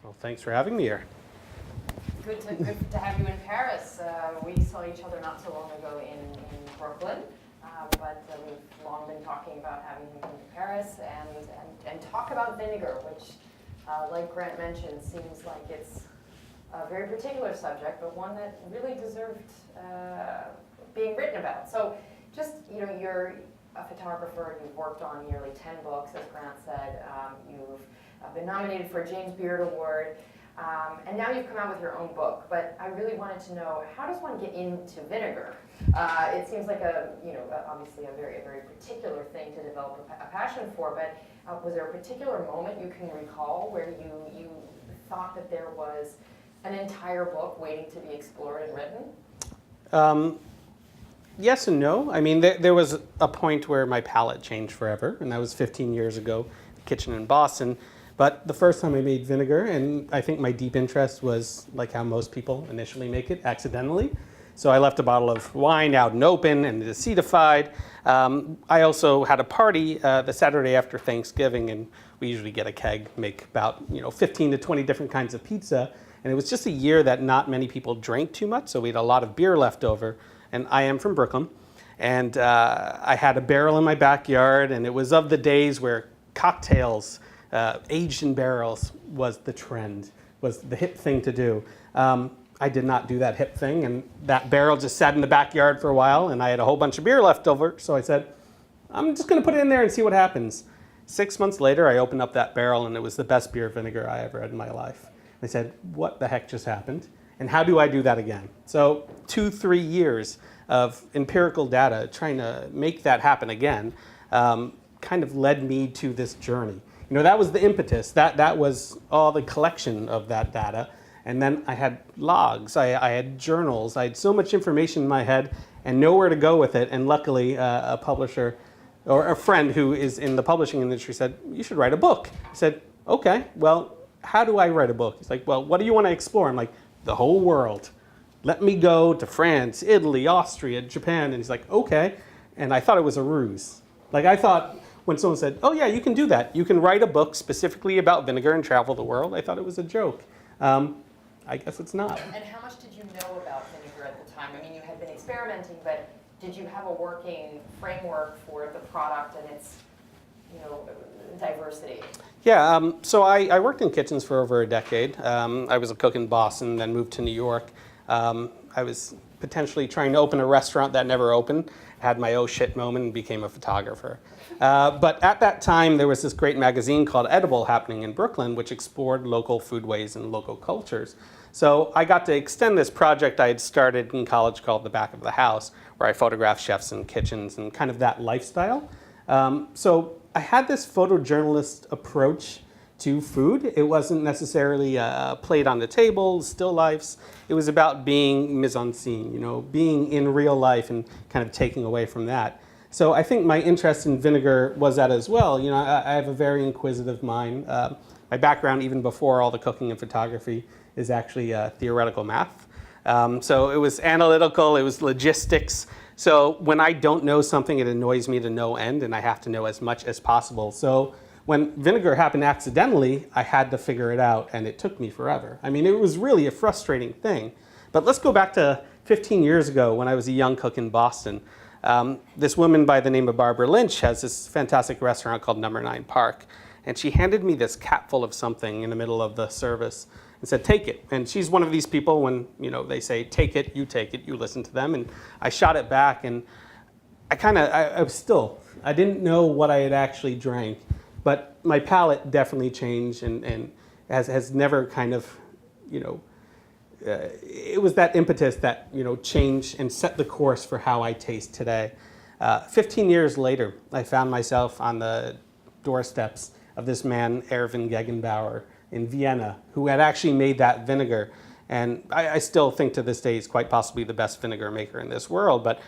Well, thanks for having me here. Good to have you in Paris. We saw each other not so long ago in Brooklyn, but we've long been talking about having him come to Paris and talk about vinegar, which, like Grant mentioned, seems like it's a very particular subject, but one that really deserved being written about. So just, you're a photographer, you've worked on nearly 10 books, as Grant said. You've been nominated for a James Beard Award. And now you've come out with your own book, but I really wanted to know, how does one get into vinegar? It seems like obviously a very particular thing to develop a passion for, but was there a particular moment you can recall where you thought that there was an entire book waiting to be explored and written? Yes and no. I mean, there was a point where my palate changed forever, and that was 15 years ago, the kitchen in Boston. But the first time I made vinegar, and I think my deep interest was like how most people initially make it, accidentally. So I left a bottle of wine out and open and it acidified. I also had a party the Saturday after Thanksgiving, and we usually get a keg, make about 15 to 20 different kinds of pizza. And it was just a year that not many people drank too much, so we had a lot of beer left over. And I am from Brooklyn. And I had a barrel in my backyard, and it was of the days where cocktails aged in barrels was the trend, was the hip thing to do. I did not do that hip thing, and that barrel just sat in the backyard for a while, and I had a whole bunch of beer left over, so I said, I'm just going to put it in there and see what happens. 6 months later, I opened up that barrel, and it was the best beer vinegar I ever had in my life. I said, what the heck just happened? And how do I do that again? So 2-3 years of empirical data trying to make that happen again kind of led me to this journey. That was the impetus. That was all the collection of that data. And then I had logs, I had journals, I had so much information in my head and nowhere to go with it. And luckily, a publisher or a friend who is in the publishing industry said, you should write a book. I said, okay, well, how do I write a book? He's like, well, what do you want to explore? I'm like, the whole world. Let me go to France, Italy, Austria, Japan. And he's like, okay. And I thought it was a ruse. Like I thought, when someone said, oh yeah, you can do that. You can write a book specifically about vinegar and travel the world. I thought it was a joke. I guess it's not. And how much did you know about vinegar at the time? I mean, you had been experimenting, but did you have a working framework for the product and its diversity? Yeah, so I worked in kitchens for over a decade. I was a cook in Boston, then moved to New York. I was potentially trying to open a restaurant that never opened, had my oh shit moment and became a photographer. But at that time, there was this great magazine called Edible happening in Brooklyn, which explored local foodways and local cultures. So I got to extend this project I had started in college called The Back of the House, where I photographed chefs and kitchens and kind of that lifestyle. So I had this photojournalist approach to food. It wasn't necessarily a plate on the table, still lifes. It was about being mise en scene, being in real life and kind of taking away from that. So I think my interest in vinegar was that as well. I have a very inquisitive mind. My background, even before all the cooking and photography, is actually theoretical math. So it was analytical, it was logistics. So when I don't know something, it annoys me to no end, and I have to know as much as possible. So when vinegar happened accidentally, I had to figure it out, and it took me forever. I mean, it was really a frustrating thing. But let's go back to 15 years ago when I was a young cook in Boston. This woman by the name of Barbara Lynch has this fantastic restaurant called No. 9 Park. And she handed me this cap full of something in the middle of the service and said, take it. And she's one of these people when they say, take it, you listen to them. And I shot it back, and I didn't know what I had actually drank. But my palate definitely changed and has never kind of, it was that impetus that, changed and set the course for how I taste today. 15 years later, I found myself on the doorsteps of this man, Erwin Gegenbauer, in Vienna, who had actually made that vinegar. And I still think to this day he's quite possibly the best vinegar maker in this world. But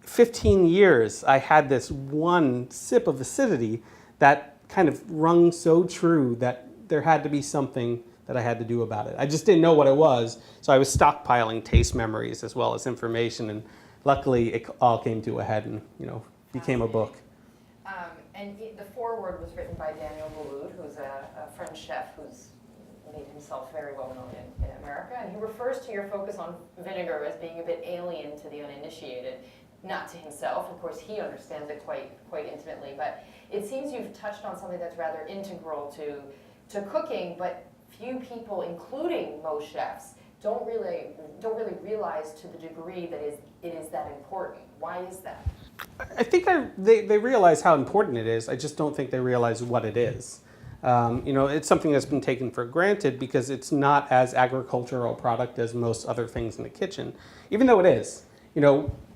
15 years, I had this one sip of acidity that kind of rung so true that there had to be something that I had to do about it. I just didn't know what it was, so I was stockpiling taste memories as well as information, and luckily it all came to a head and became a book. And the foreword was written by Daniel Boulud, who's a French chef who's made himself very well known in America, and he refers to your focus on vinegar as being a bit alien to the uninitiated. Not to himself, of course, he understands it quite intimately, but it seems you've touched on something that's rather integral to cooking, but few people, including most chefs, don't really realize to the degree that it is that important. Why is that? I think they realize how important it is. I just don't think they realize what it is. It's something that's been taken for granted because it's not as agricultural product as most other things in the kitchen, even though it is.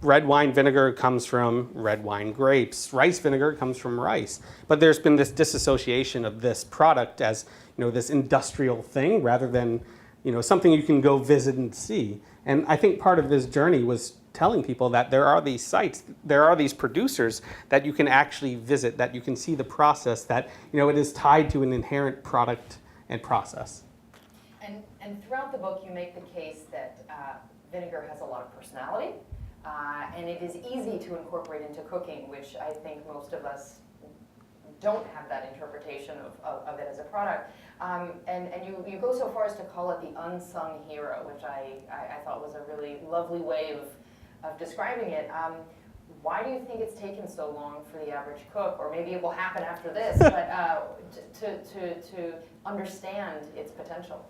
Red wine vinegar comes from red wine grapes. Rice vinegar comes from rice. But there's been this disassociation of this product as, this industrial thing rather than, something you can go visit and see. And I think part of this journey was telling people that there are these sites, there are these producers that you can actually visit, that you can see the process, that, it is tied to an inherent product and process. And throughout the book, you make the case that vinegar has a lot of personality, and it is easy to incorporate into cooking, which I think most of us don't have that interpretation of it as a product. And you go so far as to call it the unsung hero, which I thought was a really lovely way of describing it. Why do you think it's taken so long for the average cook, or maybe it will happen after this, but to understand its potential?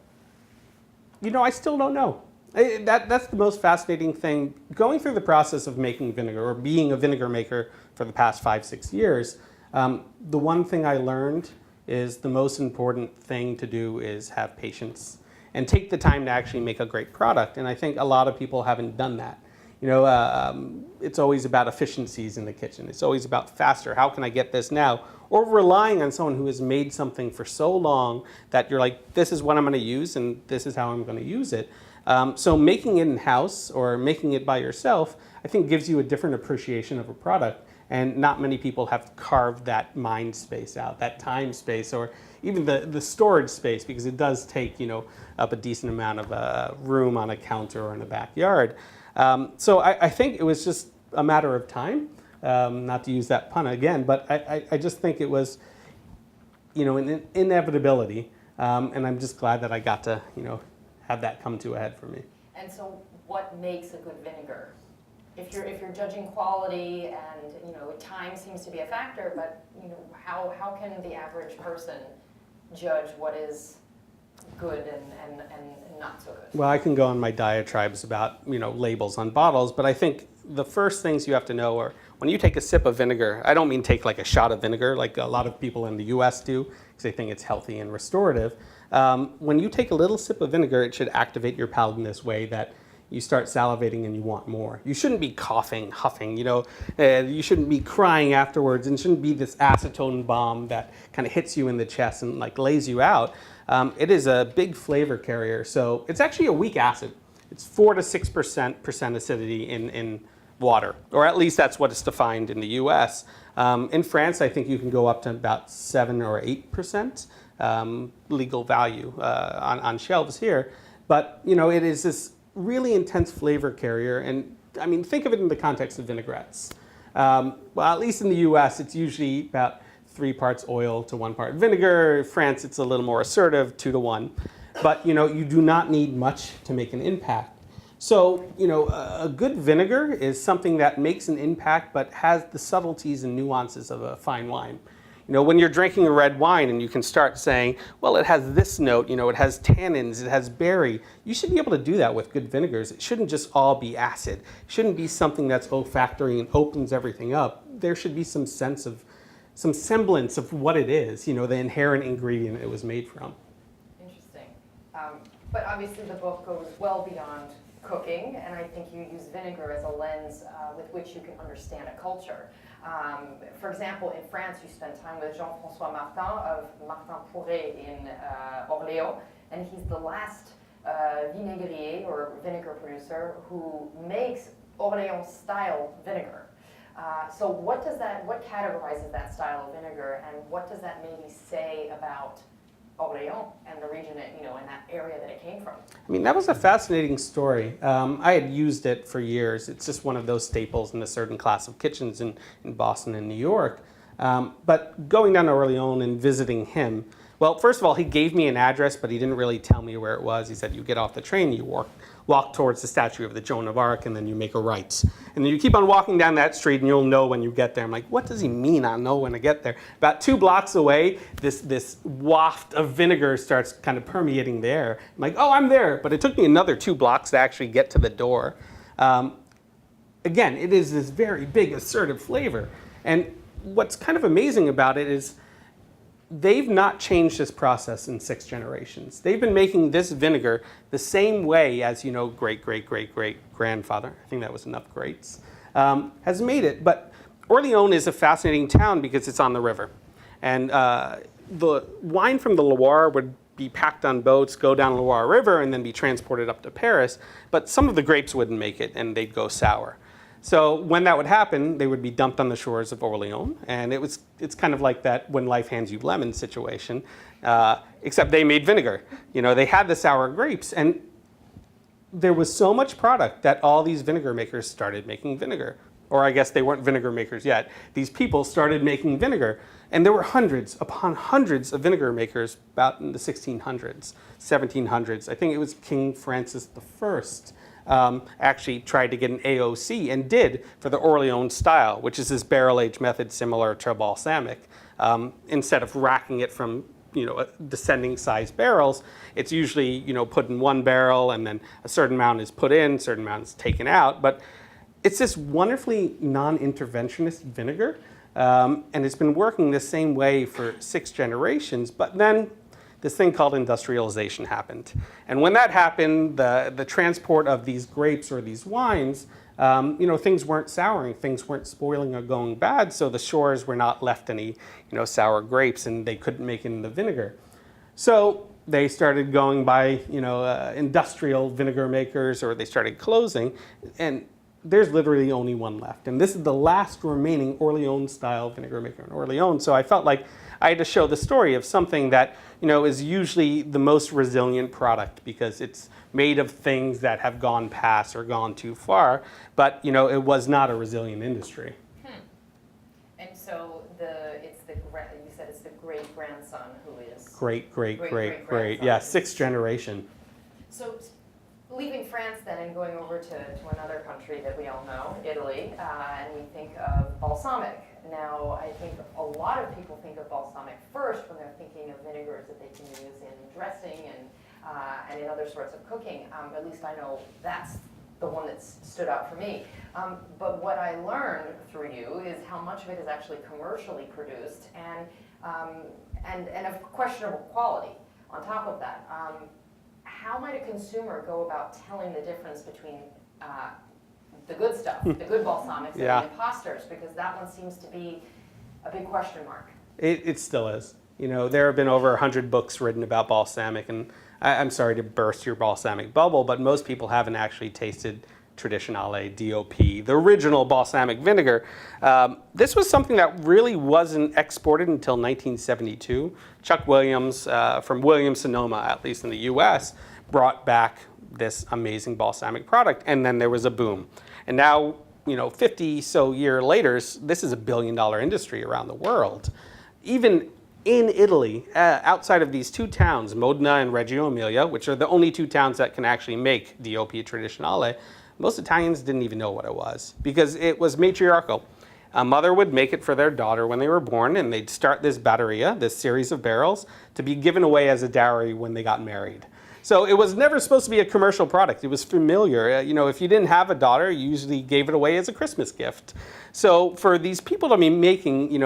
I still don't know. That's the most fascinating thing. Going through the process of making vinegar, or being a vinegar maker for the past 5-6 years, the one thing I learned is the most important thing to do is have patience and take the time to actually make a great product. And I think a lot of people haven't done that. It's always about efficiencies in the kitchen. It's always about faster. How can I get this now? Or relying on someone who has made something for so long that you're like, this is what I'm going to use and this is how I'm going to use it. So making it in-house or making it by yourself, I think gives you a different appreciation of a product. And not many people have carved that mind space out, that time space, or even the storage space, because it does take, up a decent amount of room on a counter or in a backyard. So I think it was just a matter of time, not to use that pun again, but I just think it was, an inevitability. And I'm just glad that I got to, have that come to a head for me. And so what makes a good vinegar? If you're judging quality and, time seems to be a factor, but, how can the average person judge what is good and not so good? Well, I can go on my diatribes about, labels on bottles, but I think the first things you have to know are when you take a sip of vinegar, I don't mean take like a shot of vinegar like a lot of people in the US do because they think it's healthy and restorative. When you take a little sip of vinegar, it should activate your palate in this way that you start salivating and you want more. You shouldn't be coughing, huffing, you shouldn't be crying afterwards, and it shouldn't be this acetone bomb that kind of hits you in the chest and like lays you out. It is a big flavor carrier, so it's actually a weak acid. It's 4 to 6% acidity in water, or at least that's what it's defined in the US. In France, I think you can go up to about 7 or 8% legal value on shelves here. But, it is this really intense flavor carrier, and I mean, think of it in the context of vinaigrettes. Well, at least in the US, it's usually about 3 parts oil to 1 part vinegar. In France, it's a little more assertive, 2 to 1. But, you do not need much to make an impact. So, a good vinegar is something that makes an impact, but has the subtleties and nuances of a fine wine. When you're drinking a red wine and you can start saying, well, it has this note, it has tannins, it has berry. You should be able to do that with good vinegars. It shouldn't just all be acid. It shouldn't be something that's olfactory and opens everything up. There should be some semblance of what it is, the inherent ingredient it was made from. Interesting. But obviously the book goes well beyond cooking, and I think you use vinegar as a lens with which you can understand a culture. For example, in France, you spent time with Jean-François Martin of Martin Pourret in Orléans, and he's the last vinaigrier or vinegar producer who makes Orléans-style vinegar. So what categorizes that style of vinegar, and what does that maybe say about Orléans and the region, in that area that it came from? I mean, that was a fascinating story. I had used it for years. It's just one of those staples in a certain class of kitchens in Boston and New York. But going down to Orléans and visiting him Well, first of all, he gave me an address, but he didn't really tell me where it was. He said, you get off the train, you walk towards the statue of the Joan of Arc, and then you make a right. And then you keep on walking down that street, and you'll know when you get there. I'm like, what does he mean I'll know when I get there? About 2 blocks away, this waft of vinegar starts kind of permeating the air. I'm like, oh, I'm there. But it took me another 2 blocks to actually get to the door. Again, it is this very big, assertive flavor. And what's kind of amazing about it is they've not changed this process in 6 generations. They've been making this vinegar the same way as, great-great-great-great-grandfather, I think that was enough greats, has made it. But Orléans is a fascinating town because it's on the river. And the wine from the Loire would be packed on boats, go down the Loire River, and then be transported up to Paris. But some of the grapes wouldn't make it, and they'd go sour. So when that would happen, they would be dumped on the shores of Orléans, and it's kind of like that when life hands you lemons situation, except they made vinegar. They had the sour grapes, and there was so much product that all these vinegar makers started making vinegar. Or I guess they weren't vinegar makers yet. These people started making vinegar, and there were hundreds upon hundreds of vinegar makers about in the 1600s, 1700s. I think it was King Francis I. Actually tried to get an AOC and did for the Orléans style, which is this barrel-aged method similar to balsamic. Instead of racking it from descending size barrels, it's usually put in one barrel and then a certain amount is put in, a certain amount is taken out. But it's this wonderfully non-interventionist vinegar, and it's been working the same way for 6 generations. But then this thing called industrialization happened. And when that happened, the transport of these grapes or these wines, things weren't souring, things weren't spoiling or going bad, so the shores were not left any sour grapes, and they couldn't make it into vinegar. So they started going by industrial vinegar makers, or they started closing, and there's literally only one left. And this is the last remaining Orléans-style vinegar maker in Orléans, so I felt like I had to show the story of something that is usually the most resilient product because it's made of things that have gone past or gone too far, but it was not a resilient industry. And so you said it's the great grandson who is Great. Yeah, 6th generation. So leaving France then and going over to another country that we all know, Italy, and we think of balsamic. Now, I think a lot of people think of balsamic first when they're thinking of vinegars that they can use in dressing and in other sorts of cooking. At least I know that's the one that's stood out for me. But what I learned through you is how much of it is actually commercially produced and of questionable quality on top of that. How might a consumer go about telling the difference between the good stuff, the good balsamics, and the imposters? Because that one seems to be a big question mark. It still is. There have been over 100 books written about balsamic, and I'm sorry to burst your balsamic bubble, but most people haven't actually tasted Traditionale, DOP, the original balsamic vinegar. This was something that really wasn't exported until 1972. Chuck Williams from Williams-Sonoma, at least in the US, brought back this amazing balsamic product, and then there was a boom. And now, 50 so years later, this is a $1 billion industry around the world. Even in Italy, outside of these 2 towns, Modena and Reggio Emilia, which are the only 2 towns that can actually make DOP Traditionale, most Italians didn't even know what it was because it was matriarchal. A mother would make it for their daughter when they were born, and they'd start this batteria, this series of barrels, to be given away as a dowry when they got married. So it was never supposed to be a commercial product. It was familiar. If you didn't have a daughter, you usually gave it away as a Christmas gift. So for these people to be making,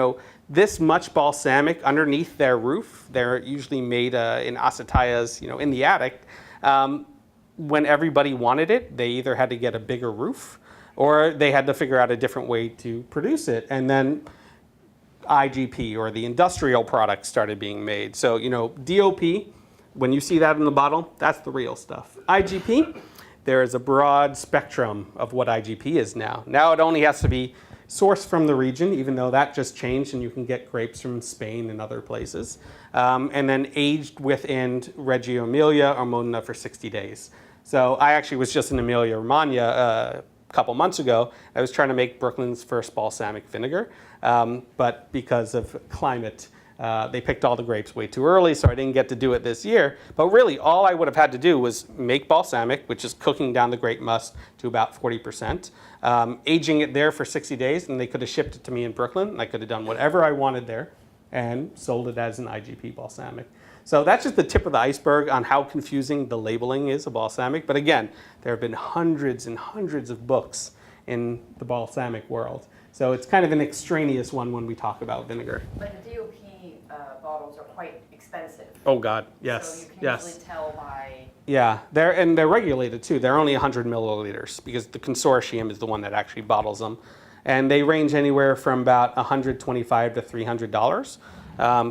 this much balsamic underneath their roof, they're usually made in acetaias, in the attic. When everybody wanted it, they either had to get a bigger roof or they had to figure out a different way to produce it. And then IGP, or the industrial products, started being made. So, DOP, when you see that in the bottle, that's the real stuff. IGP, there is a broad spectrum of what IGP is now. Now it only has to be sourced from the region, even though that just changed and you can get grapes from Spain and other places. And then aged within Reggio Emilia or Modena for 60 days. So I actually was just in Emilia Romagna a couple months ago. I was trying to make Brooklyn's first balsamic vinegar, but because of climate, They picked all the grapes way too early, so I didn't get to do it this year. But really, all I would have had to do was make balsamic, which is cooking down the grape must to about 40%, aging it there for 60 days, and they could have shipped it to me in Brooklyn, and I could have done whatever I wanted there and sold it as an IGP balsamic. So that's just the tip of the iceberg on how confusing the labeling is of balsamic. But again, there have been hundreds and hundreds of books in the balsamic world. So it's kind of an extraneous one when we talk about vinegar. But the DOP bottles are quite expensive. Oh God, yes, So you can yes. usually tell by... Yeah, they're regulated too. They're only 100 milliliters because the consortium is the one that actually bottles them. And they range anywhere from about $125 to $300.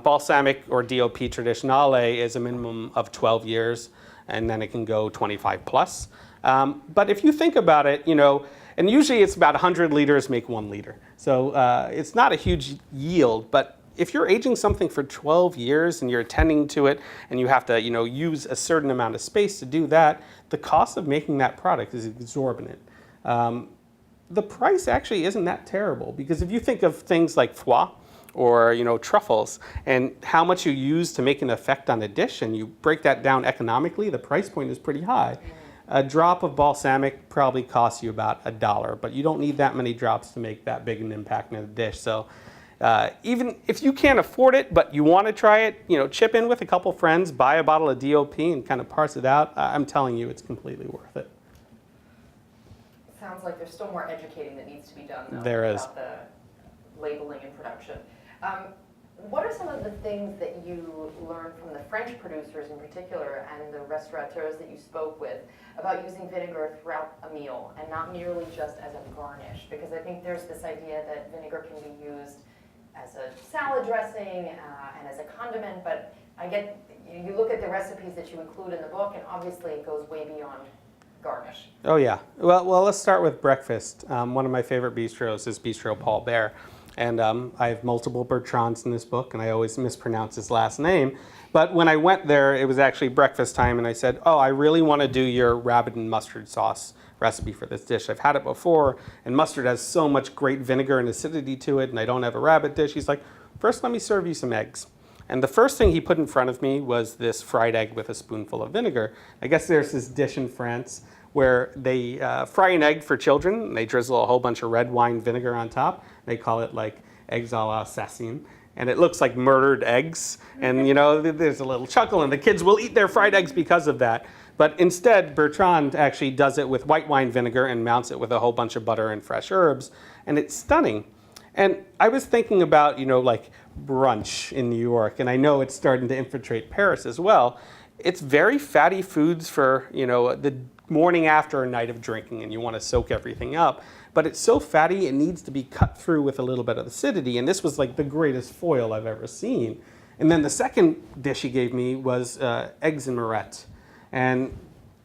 Balsamic or DOP Traditionale is a minimum of 12 years, and then it can go 25 plus. But if you think about it, you know, and usually it's about 100 liters make 1 liter. So it's not a huge yield, but if you're aging something for 12 years and you're attending to it and you have to, you know, use a certain amount of space to do that, the cost of making that product is exorbitant. The price actually isn't that terrible because if you think of things like foie or, you know, truffles and how much you use to make an effect on a dish and you break that down economically, the price point is pretty high. A drop of balsamic probably costs you about $1, but you don't need that many drops to make that big an impact in a dish. So even if you can't afford it, but you want to try it, you know, chip in with a couple friends, buy a bottle of DOP and kind of parse it out. I'm telling you, it's completely worth it. Sounds like there's still more educating that needs to be done, though, There is. about the labeling and production. What are some of the things that you learned from the French producers in particular and the restaurateurs that you spoke with about using vinegar throughout a meal and not merely just as a garnish? Because I think there's this idea that vinegar can be used as a salad dressing and as a condiment, but I get, you look at the recipes that you include in the book and obviously it goes way beyond garnish. Oh yeah. Well, let's start with breakfast. One of my favorite bistros is Bistro Paul Bert. And I have multiple Bertrands in this book, and I always mispronounce his last name. But when I went there, it was actually breakfast time, and I said, oh, I really want to do your rabbit and mustard sauce recipe for this dish. I've had it before, and mustard has so much great vinegar and acidity to it, and I don't have a rabbit dish. He's like, first let me serve you some eggs. And the first thing he put in front of me was this fried egg with a spoonful of vinegar. I guess there's this dish in France where they fry an egg for children, and they drizzle a whole bunch of red wine vinegar on top. They call it like eggs a la assassine. And it looks like murdered eggs. And you know, there's a little chuckle, and the kids will eat their fried eggs because of that. But instead, Bertrand actually does it with white wine vinegar and mounts it with a whole bunch of butter and fresh herbs. And it's stunning. And I was thinking about, you know, like brunch in New York, and I know it's starting to infiltrate Paris as well. It's very fatty foods for, you know, the morning after a night of drinking, and you want to soak everything up. But it's so fatty, it needs to be cut through with a little bit of acidity, and this was like the greatest foil I've ever seen. And then the second dish he gave me was eggs and Moret. And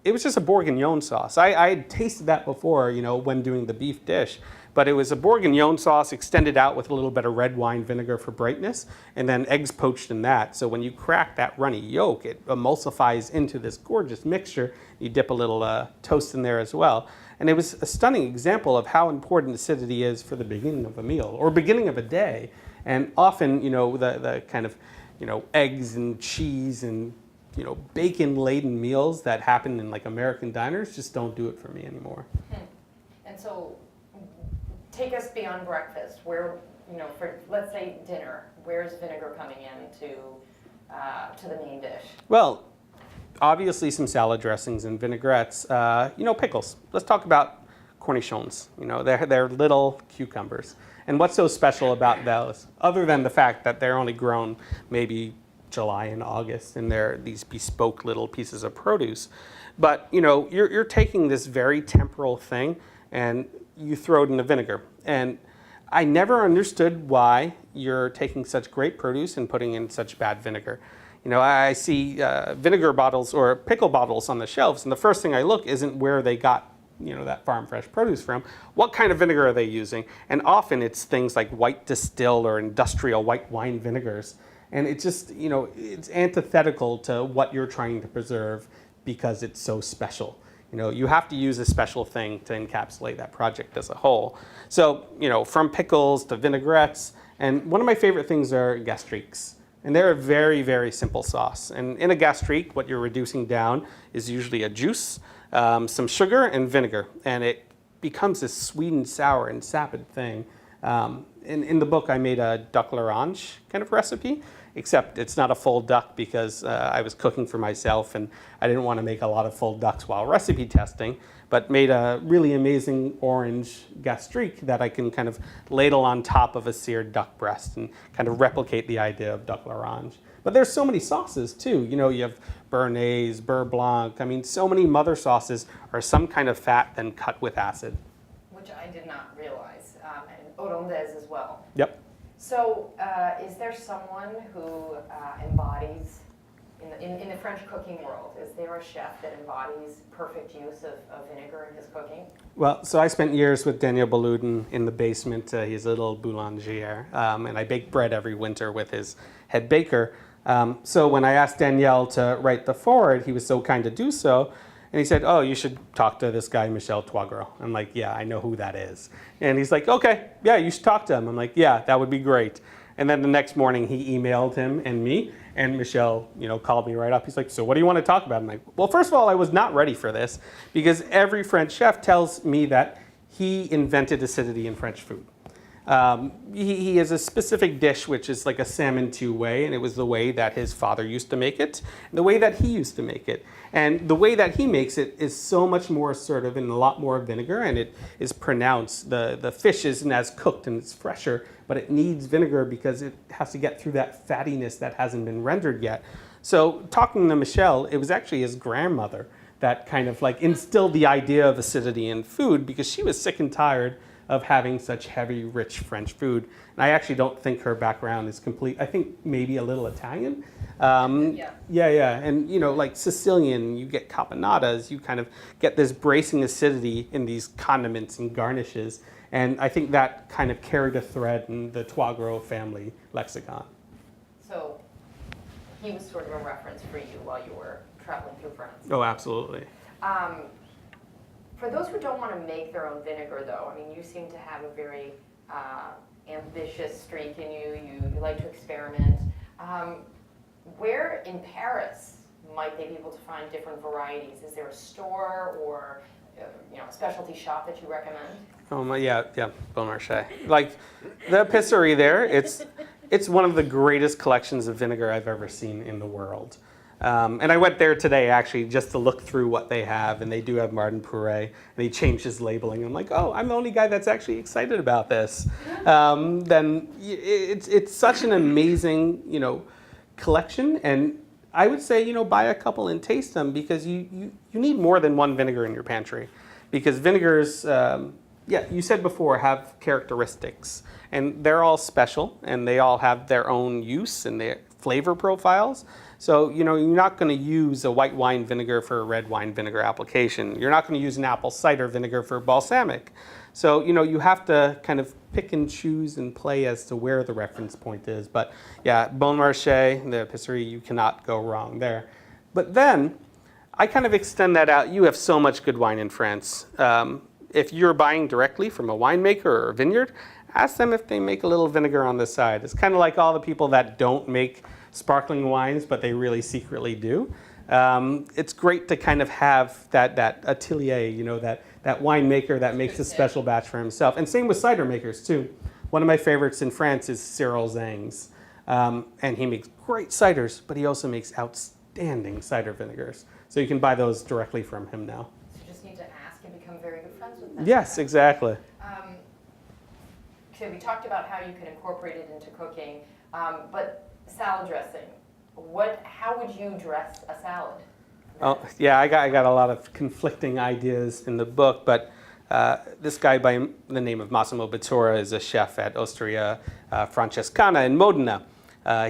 it was just a bourguignon sauce. I had tasted that before, you know, when doing the beef dish. But it was a bourguignon sauce extended out with a little bit of red wine vinegar for brightness, and then eggs poached in that. So when you crack that runny yolk, it emulsifies into this gorgeous mixture. You dip a little toast in there as well. And it was a stunning example of how important acidity is for the beginning of a meal or beginning of a day. And often, you know, the kind of, you know, eggs and cheese and, you know, bacon-laden meals that happen in like American diners just don't do it for me anymore. And so take us beyond breakfast. Where, you know, for let's say dinner, where's vinegar coming in to the main dish? Well, obviously some salad dressings and vinaigrettes. You know, pickles. Let's talk about cornichons. You know, they're little cucumbers. And what's so special about those, other than the fact that they're only grown maybe July and August, and they're these bespoke little pieces of produce. But, you know, you're taking this very temporal thing and you throw it in the vinegar. And I never understood why you're taking such great produce and putting in such bad vinegar. You know, I see vinegar bottles or pickle bottles on the shelves, and the first thing I look isn't where they got, you know, that farm fresh produce from. What kind of vinegar are they using? And often it's things like white distilled or industrial white wine vinegars. And it just, you know, it's antithetical to what you're trying to preserve because it's so special. You know, you have to use a special thing to encapsulate that project as a whole. So, you know, from pickles to vinaigrettes, and one of my favorite things are gastriques. And they're a very, very simple sauce. And in a gastrique, what you're reducing down is usually a juice, some sugar, and vinegar. And it becomes this sweet and sour and sapid thing. In the book, I made a duck l'orange kind of recipe, except it's not a full duck because I was cooking for myself and I didn't want to make a lot of full ducks while recipe testing, but made a really amazing orange gastrique that I can kind of ladle on top of a seared duck breast and kind of replicate the idea of duck l'orange. But there's so many sauces too. You know, you have béarnaise, beurre blanc. I mean, so many mother sauces are some kind of fat then cut with acid. Which I did not realize, and hollandaise as well. Yep. So, is there someone who embodies, in the French cooking world, is there a chef that embodies perfect use of vinegar in his cooking? Well, so I spent years with Daniel Baloudin in the basement. He's a little boulanger, and I bake bread every winter with his head baker. So when I asked Daniel to write the foreword, he was so kind to do so. And he said, oh, you should talk to this guy, Michel Toigreau. I'm like, yeah, I know who that is. And he's like, okay, yeah, you should talk to him. I'm like, yeah, that would be great. And then the next morning he emailed him and me, and Michel, called me right up. He's like, so what do you want to talk about? I'm like, well, first of all, I was not ready for this because every French chef tells me that he invented acidity in French food. He has a specific dish which is like a salmon two-way, and it was the way that his father used to make it, and the way that he used to make it. And the way that he makes it is so much more assertive and a lot more vinegar, and it is pronounced. The fish isn't as cooked and it's fresher, but it needs vinegar because it has to get through that fattiness that hasn't been rendered yet. So talking to Michel, it was actually his grandmother that kind of like instilled the idea of acidity in food because she was sick and tired of having such heavy, rich French food. And I actually don't think her background is complete. I think maybe a little Italian. Yeah. And like Sicilian, you get capanadas, you kind of get this bracing acidity in these condiments and garnishes. And I think that kind of carried a thread in the Toigreau family lexicon. So he was sort of a reference for you while you were traveling through France. Oh, absolutely. For those who don't want to make their own vinegar, though, I mean, you seem to have a very ambitious streak in you. You like to experiment. Where in Paris might they be able to find different varieties? Is there a store or a specialty shop that you recommend? Oh, yeah, Bon Marché. Like the epicerie there, it's one of the greatest collections of vinegar I've ever seen in the world. And I went there today actually just to look through what they have, and they do have Martin Puree, and he changed his labeling. I'm like, oh, I'm the only guy that's actually excited about this. Then it's such an amazing, collection, and I would say, buy a couple and taste them because you need more than one vinegar in your pantry, because vinegars, you said before, have characteristics, and they're all special, and they all have their own use and their flavor profiles. So, you're not going to use a white wine vinegar for a red wine vinegar application. You're not going to use an apple cider vinegar for balsamic. So, you have to kind of pick and choose and play as to where the reference point is. But yeah, Bon Marché, the epicerie, you cannot go wrong there. But then, I kind of extend that out. You have so much good wine in France. If you're buying directly from a winemaker or a vineyard, ask them if they make a little vinegar on the side. It's kind of like all the people that don't make sparkling wines, but they really secretly do. It's great to kind of have that atelier, that winemaker that makes a special batch for himself. And same with cider makers too. One of my favorites in France is Cyril Zang's. And he makes great ciders, but he also makes outstanding cider vinegars. So you can buy those directly from him now. So you just need to ask and become very good friends with them. Yes, exactly. So we talked about how you can incorporate it into cooking, but salad dressing. How would you dress a salad? Oh, yeah, I got a lot of conflicting ideas in the book, but this guy by the name of Massimo Bottura is a chef at Osteria Francescana in Modena.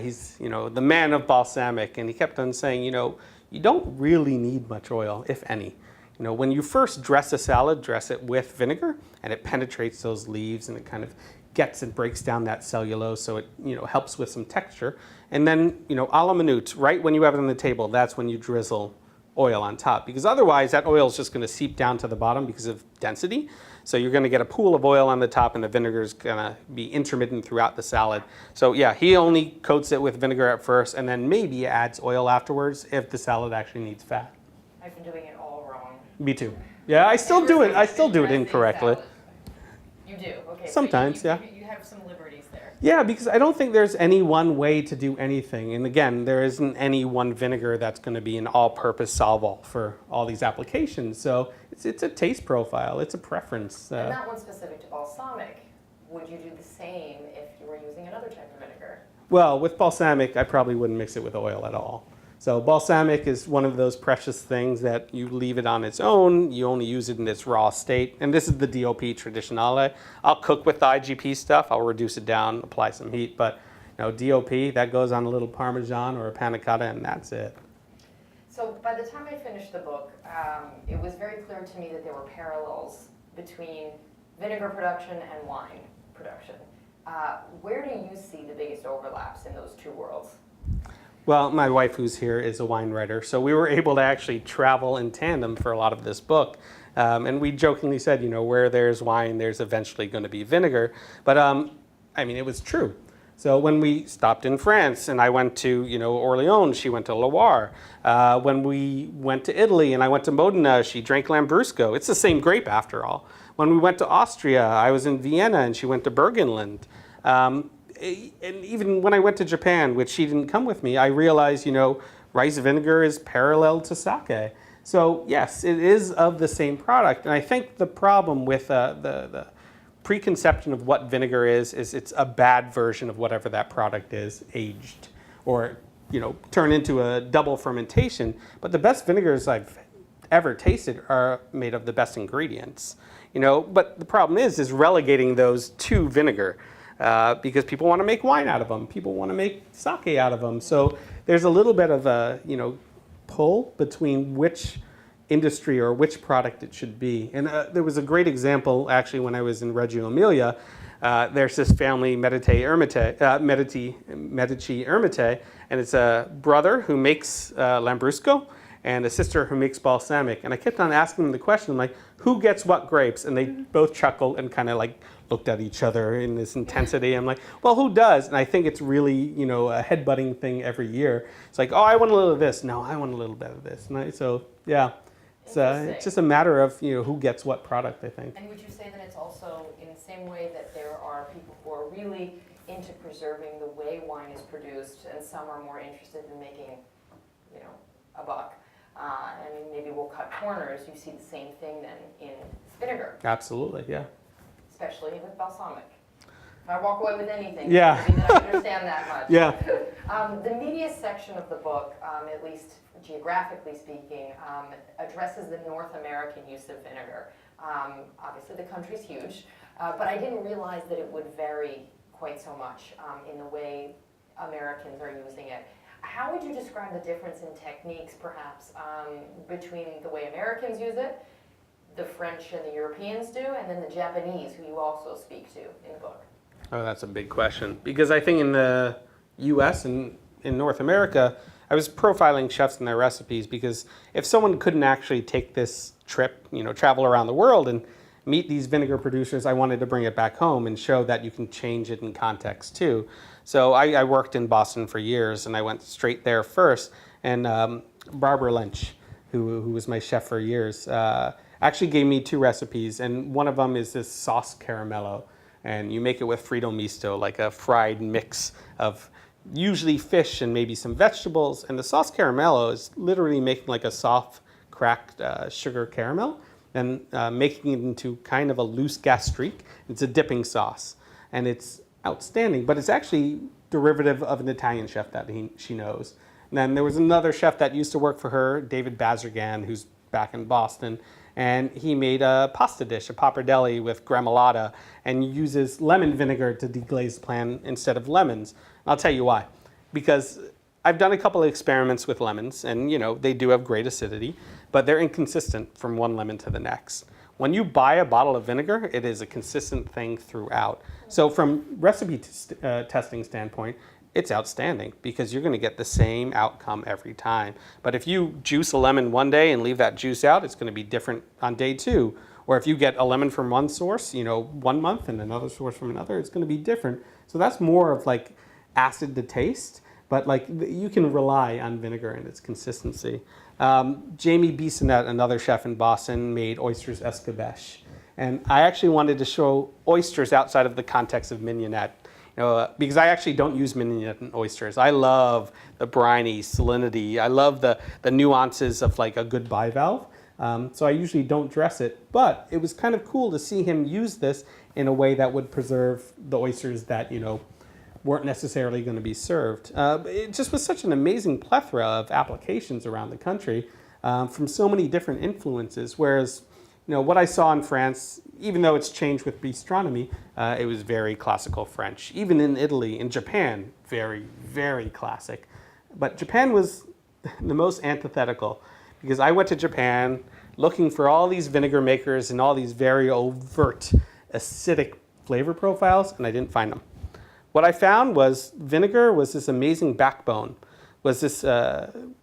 He's, the man of balsamic, and he kept on saying, you don't really need much oil, if any. When you first dress a salad, dress it with vinegar, and it penetrates those leaves, and it kind of gets and breaks down that cellulose, so it helps with some texture. And then a la minute, right when you have it on the table, that's when you drizzle oil on top, because otherwise that oil is just going to seep down to the bottom because of density. So you're going to get a pool of oil on the top, and the vinegar is going to be intermittent throughout the salad. So yeah, he only coats it with vinegar at first, and then maybe adds oil afterwards if the salad actually needs fat. I've been doing it all wrong. Me too. Yeah, I still do it. I still do it incorrectly. Salad. You do? Okay. Sometimes, so yeah. You have some liberties there. Yeah, because I don't think there's any one way to do anything. And again, there isn't any one vinegar that's going to be an all-purpose solve-all for all these applications. So it's a taste profile. It's a preference. And that one's specific to balsamic. Would you do the same if you were using another type of vinegar? Well, with balsamic, I probably wouldn't mix it with oil at all. So balsamic is one of those precious things that you leave it on its own. You only use it in its raw state. And this is the DOP Traditionale. I'll cook with the IGP stuff. I'll reduce it down, apply some heat. But DOP, that goes on a little Parmesan or a panna cotta, and that's it. So by the time I finished the book, it was very clear to me that there were parallels between vinegar production and wine production. Where do you see the biggest overlaps in those two worlds? Well, my wife, who's here, is a wine writer, so we were able to actually travel in tandem for a lot of this book. And we jokingly said, where there's wine, there's eventually going to be vinegar. But, it was true. So when we stopped in France, and I went to, Orleans, she went to Loire. When we went to Italy, and I went to Modena, she drank Lambrusco. It's the same grape, after all. When we went to Austria, I was in Vienna, and she went to Burgenland. And even when I went to Japan, which she didn't come with me, I realized, rice vinegar is parallel to sake. So yes, it is of the same product. And I think the problem with the preconception of what vinegar is it's a bad version of whatever that product is, aged, or turn into a double fermentation. But the best vinegars I've ever tasted are made of the best ingredients. But the problem is relegating those to vinegar. Because people want to make wine out of them. People want to make sake out of them. So there's a little bit of a, pull between which industry or which product it should be. And there was a great example, actually, when I was in Reggio Emilia. There's this family, Medici Ermite, and it's a brother who makes Lambrusco and a sister who makes balsamic. And I kept on asking them the question, like, who gets what grapes? And they both chuckled and kind of looked at each other in this intensity. I'm like, well, who does? And I think it's really, a headbutting thing every year. It's like, oh, I want a little of this. No, I want a little bit of this. So, yeah, it's just a matter of, who gets what product, I think. And would you say that it's also in the same way that there are people who are really into preserving the way wine is produced, and some are more interested in making, a buck? And maybe we'll cut corners. You see the same thing then in vinegar. Absolutely, yeah. Especially with balsamic. If I walk away with anything, yeah. maybe that I understand that much. Yeah. The media section of the book, at least geographically speaking, addresses the North American use of vinegar. Obviously, the country's huge, but I didn't realize that it would vary quite so much in the way Americans are using it. How would you describe the difference in techniques, perhaps, between the way Americans use it, the French and the Europeans do, and then the Japanese, who you also speak to in the book? Oh, that's a big question. Because I think in the U.S. and in North America, I was profiling chefs and their recipes, because if someone couldn't actually take this trip, travel around the world and meet these vinegar producers, I wanted to bring it back home and show that you can change it in context too. So I worked in Boston for years, and I went straight there first. And Barbara Lynch, who was my chef for years, actually gave me 2 recipes, and one of them is this sauce caramello. And you make it with Frito misto, like a fried mix of usually fish and maybe some vegetables. And the sauce caramello is literally making like a soft, cracked sugar caramel and making it into kind of a loose gastrique. It's a dipping sauce, and it's outstanding. But it's actually derivative of an Italian chef that she knows. And then there was another chef that used to work for her, David Bazargan, who's back in Boston. And he made a pasta dish, a pappardelle with gremolata, and uses lemon vinegar to deglaze the pan instead of lemons. And I'll tell you why. Because I've done a couple of experiments with lemons, and they do have great acidity, but they're inconsistent from one lemon to the next. When you buy a bottle of vinegar, it is a consistent thing throughout. So from recipe testing standpoint, it's outstanding, because you're going to get the same outcome every time. But if you juice a lemon one day and leave that juice out, it's going to be different on day 2. Or if you get a lemon from one source, 1 month and another source from another, it's going to be different. So that's more of like acid to taste, but like you can rely on vinegar and its consistency. Jamie Bissonnette, another chef in Boston, made oysters escabeche. And I actually wanted to show oysters outside of the context of mignonette. Because I actually don't use mignonette in oysters. I love the briny salinity. I love the nuances of like a good bivalve. So I usually don't dress it, but it was kind of cool to see him use this in a way that would preserve the oysters that, weren't necessarily going to be served. It just was such an amazing plethora of applications around the country from so many different influences, whereas what I saw in France, even though it's changed with bistronomy, it was very classical French. Even in Italy, in Japan, very, very classic. But Japan was the most antithetical, because I went to Japan looking for all these vinegar makers and all these very overt acidic flavor profiles, and I didn't find them. What I found was vinegar was this amazing backbone, was this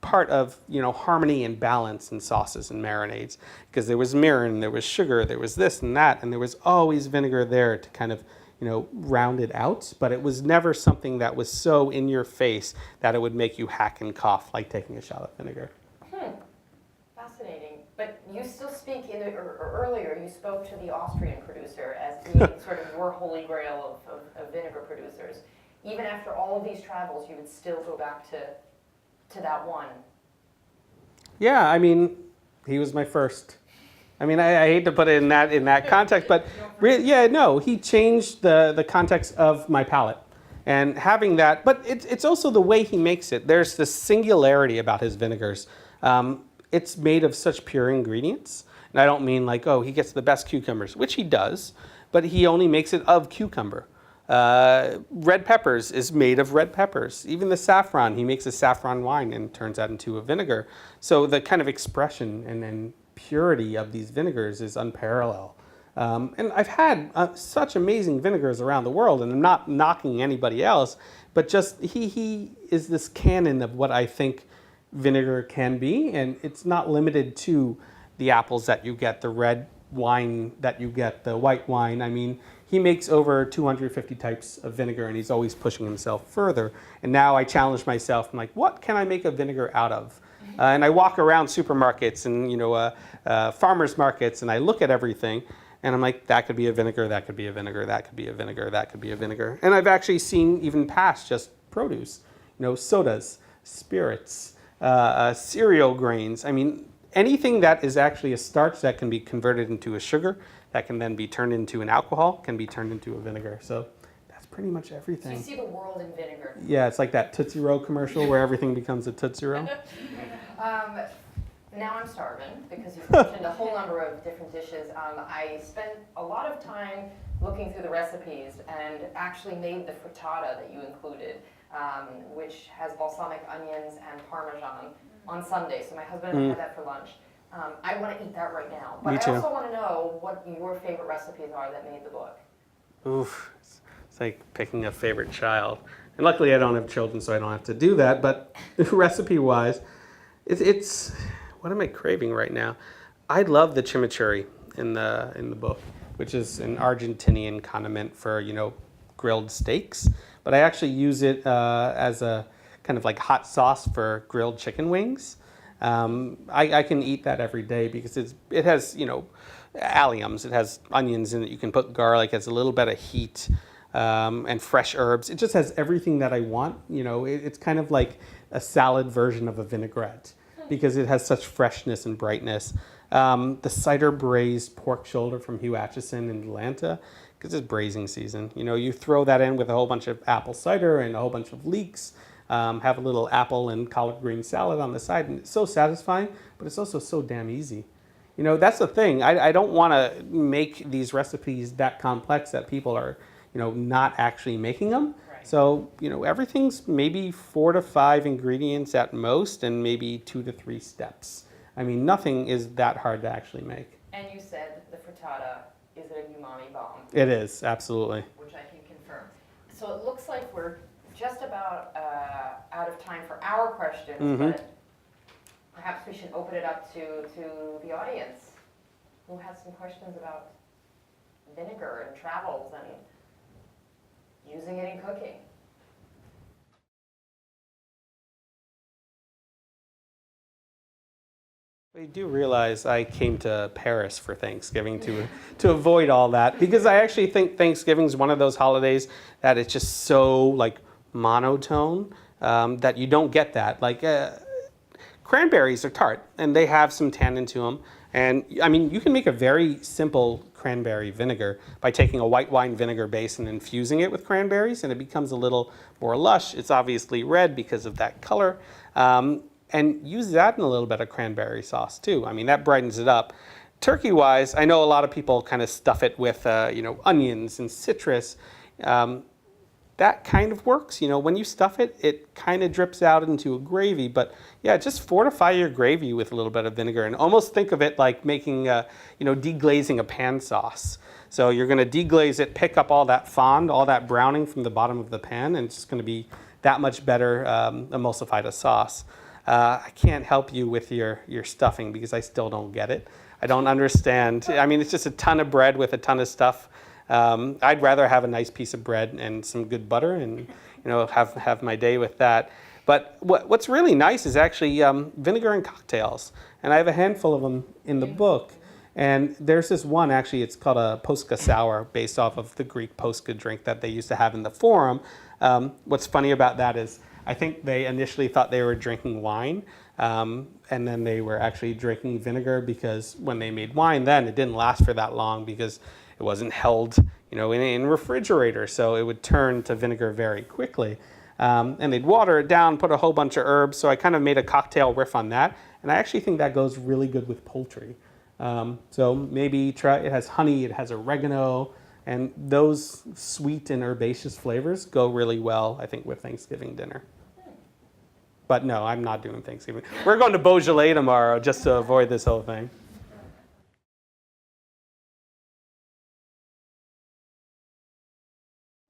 part of harmony and balance in sauces and marinades, because there was mirin, there was sugar, there was this and that, and there was always vinegar there to kind of round it out. But it was never something that was so in your face that it would make you hack and cough like taking a shot of vinegar. Fascinating. But you still speak earlier you spoke to the Austrian producer as being sort of your holy grail of vinegar producers. Even after all of these travels, you would still go back to that one. Yeah, I mean, he was my first. I mean, I hate to put it in that context, but he changed the context of my palate. And having that, but it's also the way he makes it. There's this singularity about his vinegars. It's made of such pure ingredients. And I don't mean like, he gets the best cucumbers, which he does, but he only makes it of cucumber. Red peppers is made of red peppers. Even the saffron, he makes a saffron wine and turns that into a vinegar. So the kind of expression and purity of these vinegars is unparalleled. And I've had such amazing vinegars around the world, and I'm not knocking anybody else, but just he is this canon of what I think vinegar can be, and it's not limited to the apples that you get, the red wine that you get, the white wine. I mean, he makes over 250 types of vinegar, and he's always pushing himself further. And now I challenge myself. I'm like, what can I make a vinegar out of? And I walk around supermarkets and farmers markets, and I look at everything, and I'm like, that could be a vinegar, that could be a vinegar, that could be a vinegar, that could be a vinegar. And I've actually seen even past just produce, sodas, spirits, cereal grains. I mean, anything that is actually a starch that can be converted into a sugar, that can then be turned into an alcohol, can be turned into a vinegar. So that's pretty much everything. So you see the world in vinegar. Yeah, it's like that Tootsie Roll commercial where everything becomes a Tootsie Roll. Now I'm starving because you've mentioned a whole number of different dishes. I spent a lot of time looking through the recipes and actually made the frittata that you included, which has balsamic onions and Parmesan on Sunday. So my husband and I had that for lunch. I want to eat that right now. But Me too. I also want to know what your favorite recipes are that made the book. Oof, it's like picking a favorite child. And luckily I don't have children, so I don't have to do that. But recipe-wise, it's what am I craving right now? I love the chimichurri in the book, which is an Argentinian condiment for grilled steaks. But I actually use it as a kind of like hot sauce for grilled chicken wings. I can eat that every day because it has alliums, it has onions in it. You can put garlic, it has a little bit of heat and fresh herbs. It just has everything that I want. It's kind of like a salad version of a vinaigrette because it has such freshness and brightness. The cider braised pork shoulder from Hugh Atchison in Atlanta, because it's braising season. You throw that in with a whole bunch of apple cider and a whole bunch of leeks. Have a little apple and collard green salad on the side, and it's so satisfying, but it's also so damn easy. That's the thing. I don't want to make these recipes that complex that people are, not actually making them. Right. So, everything's maybe 4 to 5 ingredients at most, and maybe 2 to 3 steps. I mean, nothing is that hard to actually make. And you said the frittata is a umami bomb. It is, absolutely. Which I can confirm. So it looks like we're just about out of time for our questions, but perhaps we should open it up to the audience. who has some questions about vinegar and travels and using it in cooking. I do realize I came to Paris for Thanksgiving to avoid all that, because I actually think Thanksgiving is one of those holidays that it's just so like monotone that you don't get that. Like cranberries are tart and they have some tannin to them. And I mean, you can make a very simple cranberry vinegar by taking a white wine vinegar base and infusing it with cranberries, and it becomes a little more lush. It's obviously red because of that color. And use that in a little bit of cranberry sauce too. I mean, that brightens it up. Turkey-wise, I know a lot of people kind of stuff it with, onions and citrus. That kind of works. When you stuff it, it kind of drips out into a gravy. But yeah, just fortify your gravy with a little bit of vinegar, and almost think of it like making, deglazing a pan sauce. So you're going to deglaze it, pick up all that fond, all that browning from the bottom of the pan, and it's just going to be that much better emulsified a sauce. I can't help you with your stuffing because I still don't get it. I don't understand. I mean, it's just a ton of bread with a ton of stuff. I'd rather have a nice piece of bread and some good butter and have my day with that. But what's really nice is actually vinegar and cocktails. And I have a handful of them in the book. And there's this one, actually, it's called a Posca Sour, based off of the Greek Posca drink that they used to have in the Forum. What's funny about that is I think they initially thought they were drinking wine, and then they were actually drinking vinegar, because when they made wine then, it didn't last for that long because it wasn't held in refrigerators, so it would turn to vinegar very quickly. And they'd water it down, put a whole bunch of herbs, so I kind of made a cocktail riff on that, and I actually think that goes really good with poultry. So maybe try, it has honey, it has oregano, and those sweet and herbaceous flavors go really well, I think, with Thanksgiving dinner. But no, I'm not doing Thanksgiving. We're going to Beaujolais tomorrow just to avoid this whole thing.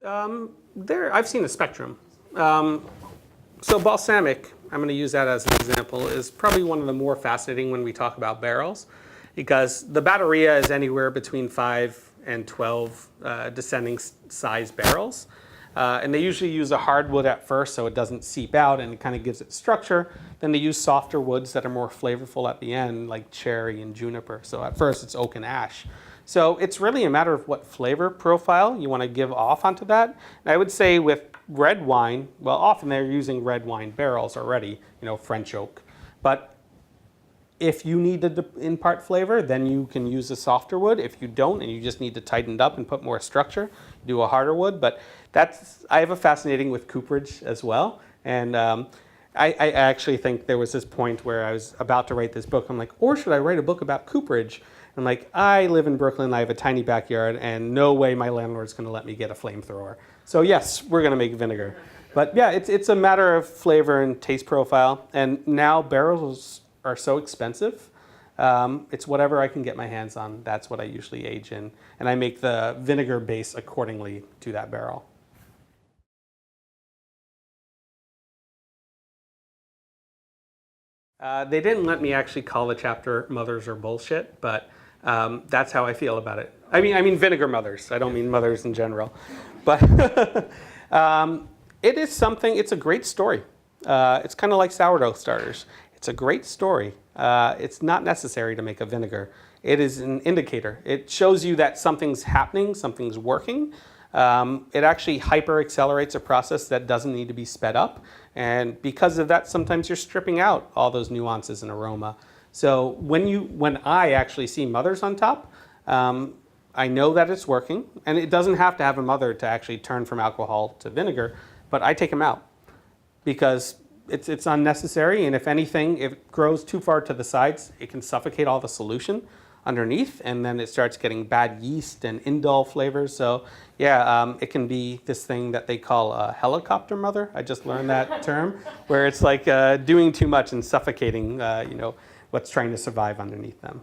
I've seen a spectrum. So balsamic, I'm going to use that as an example, is probably one of the more fascinating when we talk about barrels, because the batteria is anywhere between 5 and 12 descending size barrels. And they usually use a hardwood at first so it doesn't seep out and it kind of gives it structure. Then they use softer woods that are more flavorful at the end, like cherry and juniper. So at first it's oak and ash. So it's really a matter of what flavor profile you want to give off onto that. And I would say with red wine, well, often they're using red wine barrels already, French oak. But if you need to impart flavor, then you can use a softer wood. If you don't, and you just need to tighten it up and put more structure, do a harder wood. But I have a fascinating with cooperage as well. And I actually think there was this point where I was about to write this book. I'm like, or should I write a book about cooperage? I'm like, I live in Brooklyn, I have a tiny backyard, and no way my landlord's going to let me get a flamethrower. So yes, we're going to make vinegar. But yeah, it's a matter of flavor and taste profile. And now barrels are so expensive. It's whatever I can get my hands on. That's what I usually age in. And I make the vinegar base accordingly to that barrel. They didn't let me actually call the chapter Mothers Are Bullshit, but that's how I feel about it. I mean vinegar mothers. I don't mean mothers in general. But it is something, it's a great story. It's kind of like sourdough starters. It's a great story. It's not necessary to make a vinegar. It is an indicator. It shows you that something's happening, something's working. It actually hyper accelerates a process that doesn't need to be sped up. And because of that, sometimes you're stripping out all those nuances and aroma. So when I actually see mothers on top, I know that it's working. And it doesn't have to have a mother to actually turn from alcohol to vinegar, but I take them out because it's unnecessary. And if anything, if it grows too far to the sides, it can suffocate all the solution underneath, and then it starts getting bad yeast and indole flavors. So yeah, it can be this thing that they call a helicopter mother. I just learned that term, where it's like doing too much and suffocating, what's trying to survive underneath them.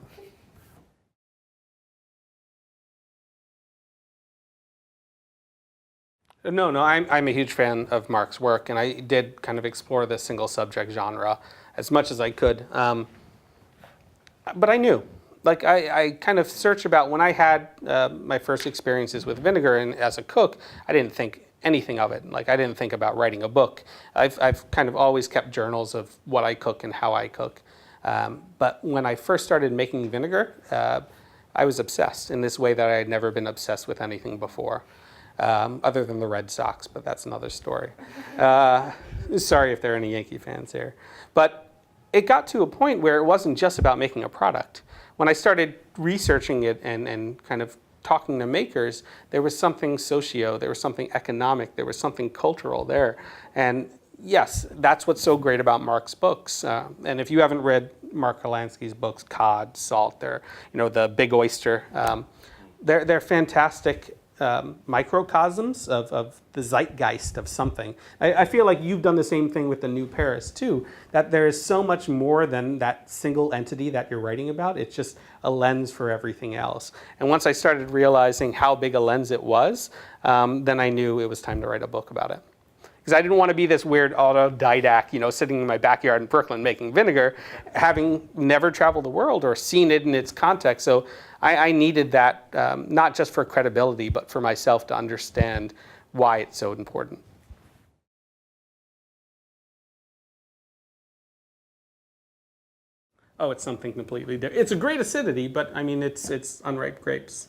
No, I'm a huge fan of Mark's work, and I did kind of explore the single subject genre as much as I could. But I knew like I kind of search about when I had my first experiences with vinegar, and as a cook, I didn't think anything of it. Like I didn't think about writing a book. I've kind of always kept journals of what I cook and how I cook. But when I first started making vinegar, I was obsessed in this way that I had never been obsessed with anything before, other than the Red Sox, but that's another story. Sorry if there are any Yankee fans here. But it got to a point where it wasn't just about making a product. When I started researching it and kind of talking to makers, there was something there was something economic, there was something cultural there. And yes, that's what's so great about Mark's books. And if you haven't read Mark Holansky's books, Cod, Salt, they're, the Big Oyster, they're fantastic microcosms of the zeitgeist of something. I feel like you've done the same thing with the New Paris too, that there is so much more than that single entity that you're writing about. It's just a lens for everything else. And once I started realizing how big a lens it was, then I knew it was time to write a book about it. Because I didn't want to be this weird autodidact, sitting in my backyard in Brooklyn making vinegar, having never traveled the world or seen it in its context. So I needed that, not just for credibility, but for myself to understand why it's so important. Oh, it's something completely different. It's a great acidity, but I mean, it's unripe grapes.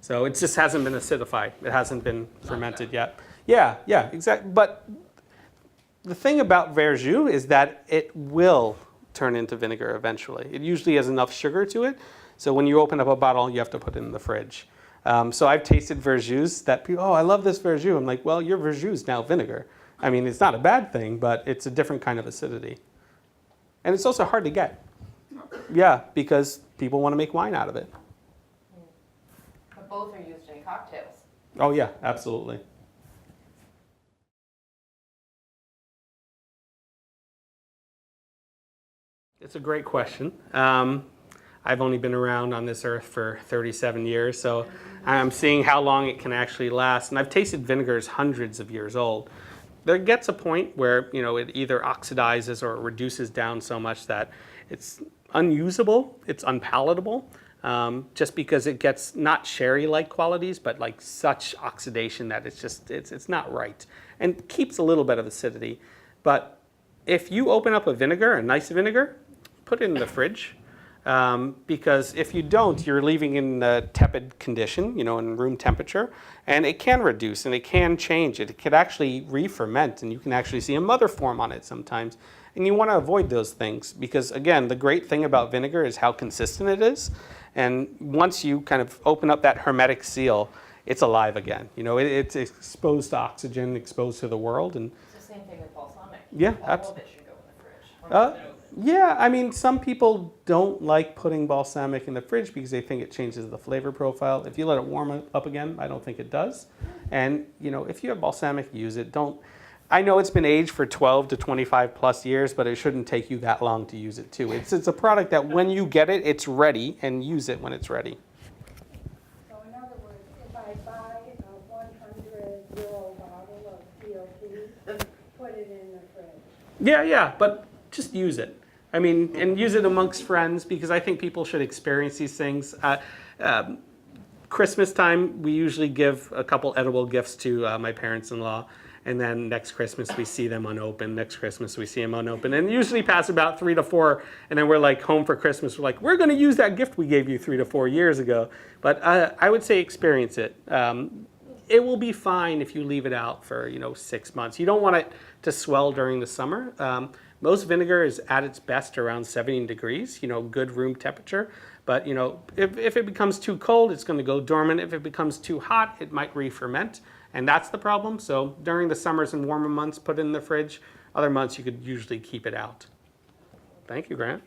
So it just hasn't been acidified. It hasn't been fermented yet. Yeah, exactly. But the thing about verjus is that it will turn into vinegar eventually. It usually has enough sugar to it. So when you open up a bottle, you have to put it in the fridge. So I've tasted verjus that people, I love this verjus. I'm like, well, your verjus is now vinegar. I mean, it's not a bad thing, but it's a different kind of acidity. And it's also hard to get. Yeah, because people want to make wine out of it. But both are used in cocktails. Oh yeah, absolutely. It's a great question. I've only been around on this earth for 37 years, so I'm seeing how long it can actually last. And I've tasted vinegars hundreds of years old. There gets a point where it either oxidizes or it reduces down so much that it's unusable, it's unpalatable, just because it gets not sherry-like qualities, but like such oxidation that it's not right, and keeps a little bit of acidity. But if you open up a vinegar, a nice vinegar, put it in the fridge. Because if you don't, you're leaving in a tepid condition, in room temperature, and it can reduce and it can change. It could actually re-ferment, and you can actually see a mother form on it sometimes. And you want to avoid those things because, again, the great thing about vinegar is how consistent it is. And once you kind of open up that hermetic seal, it's alive again. It's exposed to oxygen, exposed to the world. And it's the same thing with balsamic. Yeah, all of it should go in the fridge. Yeah, I mean, some people don't like putting balsamic in the fridge because they think it changes the flavor profile. If you let it warm up again, I don't think it does. And, if you have balsamic, use it. I know it's been aged for 12 to 25 plus years, but it shouldn't take you that long to use it too. It's a product that when you get it, it's ready, and use it when it's ready. So in other words, if I buy a 100-euro bottle of POP, put it in the fridge. Yeah, but just use it. I mean, and use it amongst friends because I think people should experience these things. Christmas time, we usually give a couple edible gifts to my parents-in-law. And then next Christmas, we see them unopened. Next Christmas, we see them unopened. And usually pass about 3 to 4. And then we're like home for Christmas. We're like, we're going to use that gift we gave you 3 to 4 years ago. But I would say experience it. It will be fine if you leave it out for 6 months. You don't want it to swell during the summer. Most vinegar is at its best around 70 degrees, good room temperature. But, if it becomes too cold, it's going to go dormant. If it becomes too hot, it might re-ferment. And that's the problem. So during the summers and warmer months, put it in the fridge. Other months, you could usually keep it out. Thank you, Grant.